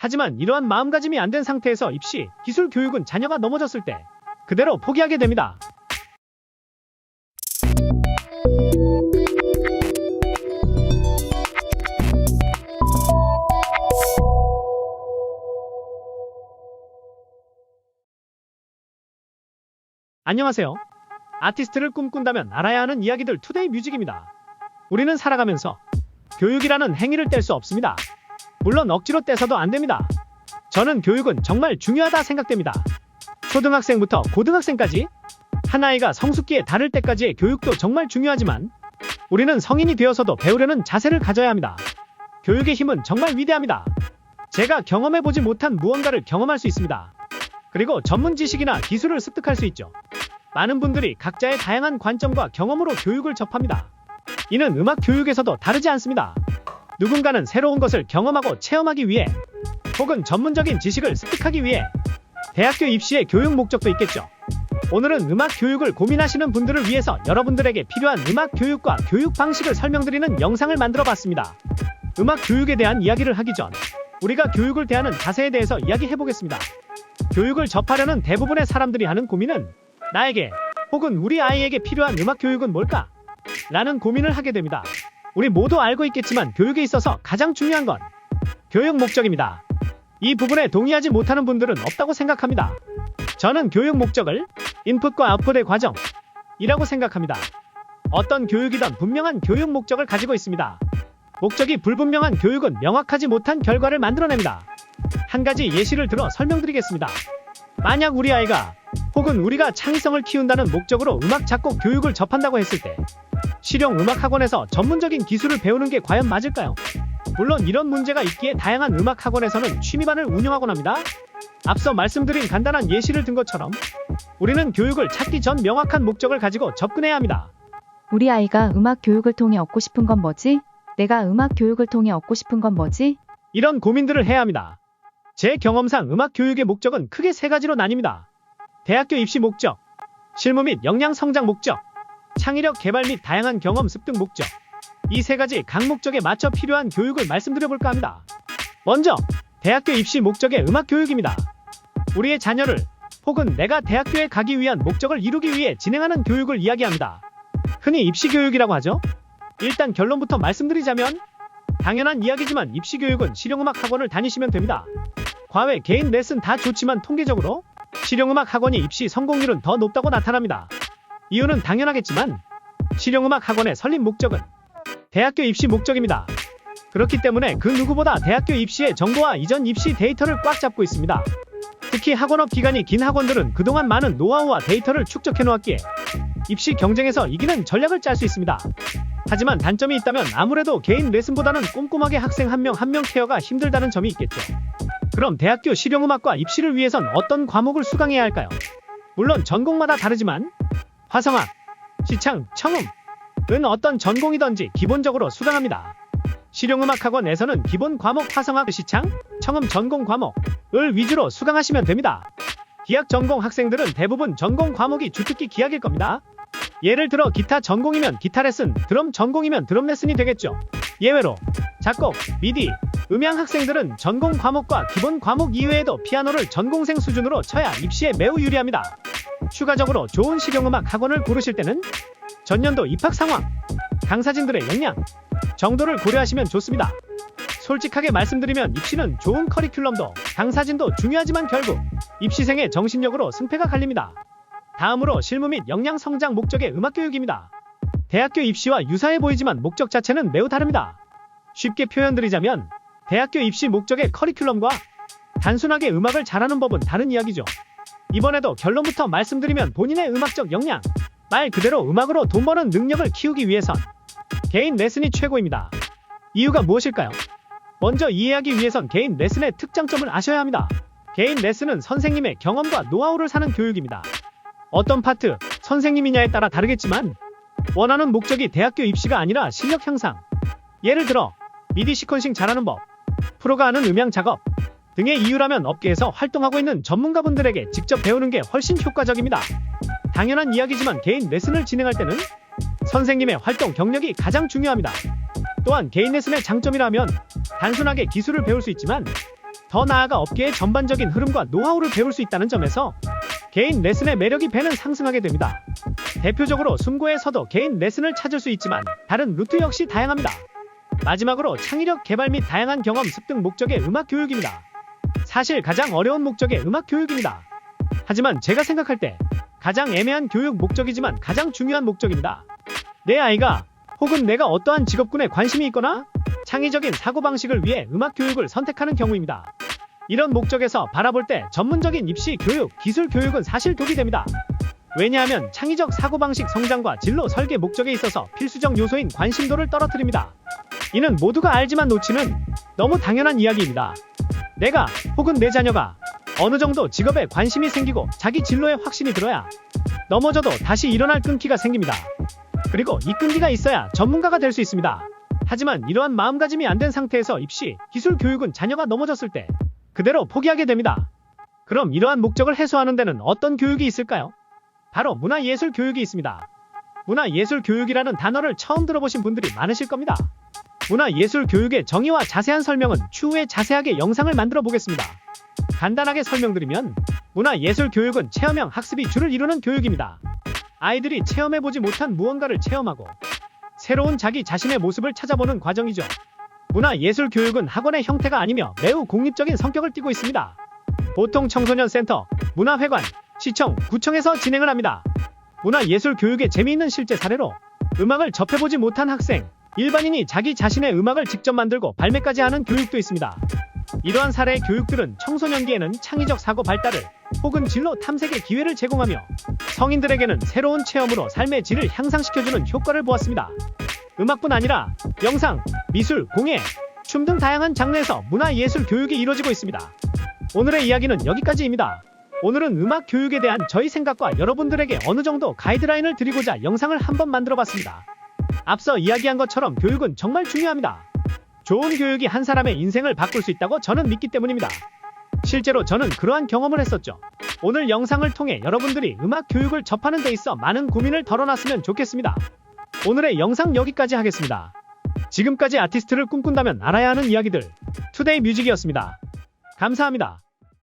하지만 이러한 마음가짐이 안 된 상태에서 입시, 기술 교육은 자녀가 넘어졌을 때 그대로 포기하게 됩니다. 안녕하세요. 아티스트를 꿈꾼다면 알아야 하는 이야기들 투데이 뮤직입니다. 우리는 살아가면서 교육이라는 행위를 뗄 수 없습니다. 물론 억지로 떼서도 안 됩니다. 저는 교육은 정말 중요하다 생각됩니다. 초등학생부터 고등학생까지 한 아이가 성숙기에 다를 때까지의 교육도 정말 중요하지만 우리는 성인이 되어서도 배우려는 자세를 가져야 합니다. 교육의 힘은 정말 위대합니다. 제가 경험해보지 못한 무언가를 경험할 수 있습니다. 그리고 전문 지식이나 기술을 습득할 수 있죠. 많은 분들이 각자의 다양한 관점과 경험으로 교육을 접합니다. 이는 음악 교육에서도 다르지 않습니다. 누군가는 새로운 것을 경험하고 체험하기 위해 혹은 전문적인 지식을 습득하기 위해 대학교 입시의 교육 목적도 있겠죠. 오늘은 음악 교육을 고민하시는 분들을 위해서 여러분들에게 필요한 음악 교육과 교육 방식을 설명드리는 영상을 만들어 봤습니다. 음악 교육에 대한 이야기를 하기 전 우리가 교육을 대하는 자세에 대해서 이야기해보겠습니다. 교육을 접하려는 대부분의 사람들이 하는 고민은 나에게 혹은 우리 아이에게 필요한 음악 교육은 뭘까? 라는 고민을 하게 됩니다. 우리 모두 알고 있겠지만 교육에 있어서 가장 중요한 건 교육 목적입니다. 이 부분에 동의하지 못하는 분들은 없다고 생각합니다. 저는 교육 목적을 인풋과 아웃풋의 과정이라고 생각합니다. 어떤 교육이든 분명한 교육 목적을 가지고 있습니다. 목적이 불분명한 교육은 명확하지 못한 결과를 만들어냅니다. 한 가지 예시를 들어 설명드리겠습니다. 만약 우리 아이가 혹은 우리가 창의성을 키운다는 목적으로 음악 작곡 교육을 접한다고 했을 때 실용 음악 학원에서 전문적인 기술을 배우는 게 과연 맞을까요? 물론 이런 문제가 있기에 다양한 음악 학원에서는 취미반을 운영하곤 합니다. 앞서 말씀드린 간단한 예시를 든 것처럼 우리는 교육을 찾기 전 명확한 목적을 가지고 접근해야 합니다. 우리 아이가 음악 교육을 통해 얻고 싶은 건 뭐지? 내가 음악 교육을 통해 얻고 싶은 건 뭐지? 이런 고민들을 해야 합니다. 제 경험상 음악 교육의 목적은 크게 세 가지로 나뉩니다. 대학교 입시 목적, 실무 및 역량 성장 목적, 창의력 개발 및 다양한 경험 습득 목적. 이 세 가지 각 목적에 맞춰 필요한 교육을 말씀드려볼까 합니다. 먼저 대학교 입시 목적의 음악 교육입니다. 우리의 자녀를 혹은 내가 대학교에 가기 위한 목적을 이루기 위해 진행하는 교육을 이야기합니다. 흔히 입시 교육이라고 하죠. 일단 결론부터 말씀드리자면 당연한 이야기지만 입시 교육은 실용음악 학원을 다니시면 됩니다. 과외, 개인 레슨 다 좋지만 통계적으로 실용음악 학원이 입시 성공률은 더 높다고 나타납니다. 이유는 당연하겠지만 실용음악 학원의 설립 목적은 대학교 입시 목적입니다. 그렇기 때문에 그 누구보다 대학교 입시의 정보와 이전 입시 데이터를 꽉 잡고 있습니다. 특히 학원업 기간이 긴 학원들은 그동안 많은 노하우와 데이터를 축적해 놓았기에 입시 경쟁에서 이기는 전략을 짤 수 있습니다. 하지만 단점이 있다면 아무래도 개인 레슨보다는 꼼꼼하게 학생 한 명 한 명 케어가 힘들다는 점이 있겠죠. 그럼 대학교 실용음악과 입시를 위해선 어떤 과목을 수강해야 할까요? 물론 전공마다 다르지만 화성악, 시창, 청음은 어떤 전공이든지 기본적으로 수강합니다. 실용음악학원에서는 기본 과목 화성악, 시창, 청음 전공 과목을 위주로 수강하시면 됩니다. 기악 전공 학생들은 대부분 전공 과목이 주특기 기악일 겁니다. 예를 들어 기타 전공이면 기타 레슨, 드럼 전공이면 드럼 레슨이 되겠죠. 예외로 작곡, 미디, 음향 학생들은 전공 과목과 기본 과목 이외에도 피아노를 전공생 수준으로 쳐야 입시에 매우 유리합니다. 추가적으로 좋은 실용음악 학원을 고르실 때는 전년도 입학 상황, 강사진들의 역량, 정도를 고려하시면 좋습니다. 솔직하게 말씀드리면 입시는 좋은 커리큘럼도 강사진도 중요하지만 결국 입시생의 정신력으로 승패가 갈립니다. 다음으로 실무 및 역량 성장 목적의 음악 교육입니다. 대학교 입시와 유사해 보이지만 목적 자체는 매우 다릅니다. 쉽게 표현드리자면 대학교 입시 목적의 커리큘럼과 단순하게 음악을 잘하는 법은 다른 이야기죠. 이번에도 결론부터 말씀드리면 본인의 음악적 역량, 말 그대로 음악으로 돈 버는 능력을 키우기 위해선 개인 레슨이 최고입니다. 이유가 무엇일까요? 먼저 이해하기 위해선 개인 레슨의 특장점을 아셔야 합니다. 개인 레슨은 선생님의 경험과 노하우를 사는 교육입니다. 어떤 파트, 선생님이냐에 따라 다르겠지만 원하는 목적이 대학교 입시가 아니라 실력 향상. 예를 들어 미디 시퀀싱 잘하는 법, 프로가 하는 음향 작업 등의 이유라면 업계에서 활동하고 있는 전문가분들에게 직접 배우는 게 훨씬 효과적입니다. 당연한 이야기지만 개인 레슨을 진행할 때는 선생님의 활동 경력이 가장 중요합니다. 또한 개인 레슨의 장점이라면 단순하게 기술을 배울 수 있지만 더 나아가 업계의 전반적인 흐름과 노하우를 배울 수 있다는 점에서 개인 레슨의 매력이 배는 상승하게 됩니다. 대표적으로 숨고에서도 개인 레슨을 찾을 수 있지만 다른 루트 역시 다양합니다. 마지막으로 창의력 개발 및 다양한 경험 습득 목적의 음악 교육입니다. 사실 가장 어려운 목적의 음악 교육입니다. 하지만 제가 생각할 때 가장 애매한 교육 목적이지만 가장 중요한 목적입니다. 내 아이가 혹은 내가 어떠한 직업군에 관심이 있거나 창의적인 사고방식을 위해 음악 교육을 선택하는 경우입니다. 이런 목적에서 바라볼 때 전문적인 입시 교육, 기술 교육은 사실 독이 됩니다. 왜냐하면 창의적 사고방식 성장과 진로 설계 목적에 있어서 필수적 요소인 관심도를 떨어뜨립니다. 이는 모두가 알지만 놓치는 너무 당연한 이야기입니다. 내가 혹은 내 자녀가 어느 정도 직업에 관심이 생기고 자기 진로에 확신이 들어야 넘어져도 다시 일어날 끈기가 생깁니다. 그리고 이 끈기가 있어야 전문가가 될 수 있습니다. 하지만 이러한 마음가짐이 안 된 상태에서 입시, 기술 교육은 자녀가 넘어졌을 때 그대로 포기하게 됩니다. 그럼 이러한 목적을 해소하는 데는 어떤 교육이 있을까요? 바로 문화예술 교육이 있습니다. 문화예술 교육이라는 단어를 처음 들어보신 분들이 많으실 겁니다. 문화예술 교육의 정의와 자세한 설명은 추후에 자세하게 영상을 만들어 보겠습니다. 간단하게 설명드리면 문화예술 교육은 체험형 학습이 주를 이루는 교육입니다. 아이들이 체험해보지 못한 무언가를 체험하고 새로운 자기 자신의 모습을 찾아보는 과정이죠. 문화예술 교육은 학원의 형태가 아니며 매우 공립적인 성격을 띠고 있습니다. 보통 청소년 센터, 문화회관, 시청, 구청에서 진행을 합니다. 문화예술 교육의 재미있는 실제 사례로 음악을 접해보지 못한 학생, 일반인이 자기 자신의 음악을 직접 만들고 발매까지 하는 교육도 있습니다. 이러한 사례의 교육들은 청소년기에는 창의적 사고 발달을 혹은 진로 탐색의 기회를 제공하며 성인들에게는 새로운 체험으로 삶의 질을 향상시켜주는 효과를 보았습니다. 음악뿐 아니라 영상, 미술, 공예, 춤 등 다양한 장르에서 문화예술 교육이 이루어지고 있습니다. 오늘의 이야기는 여기까지입니다. 오늘은 음악 교육에 대한 저희 생각과 여러분들에게 어느 정도 가이드라인을 드리고자 영상을 한번 만들어봤습니다. 앞서 이야기한 것처럼 교육은 정말 중요합니다. 좋은 교육이 한 사람의 인생을 바꿀 수 있다고 저는 믿기 때문입니다. 실제로 저는 그러한 경험을 했었죠. 오늘 영상을 통해 여러분들이 음악 교육을 접하는 데 있어 많은 고민을 덜어놨으면 좋겠습니다. 오늘의 영상 여기까지 하겠습니다. 지금까지 아티스트를 꿈꾼다면 알아야 하는 이야기들 투데이 뮤직이었습니다. 감사합니다.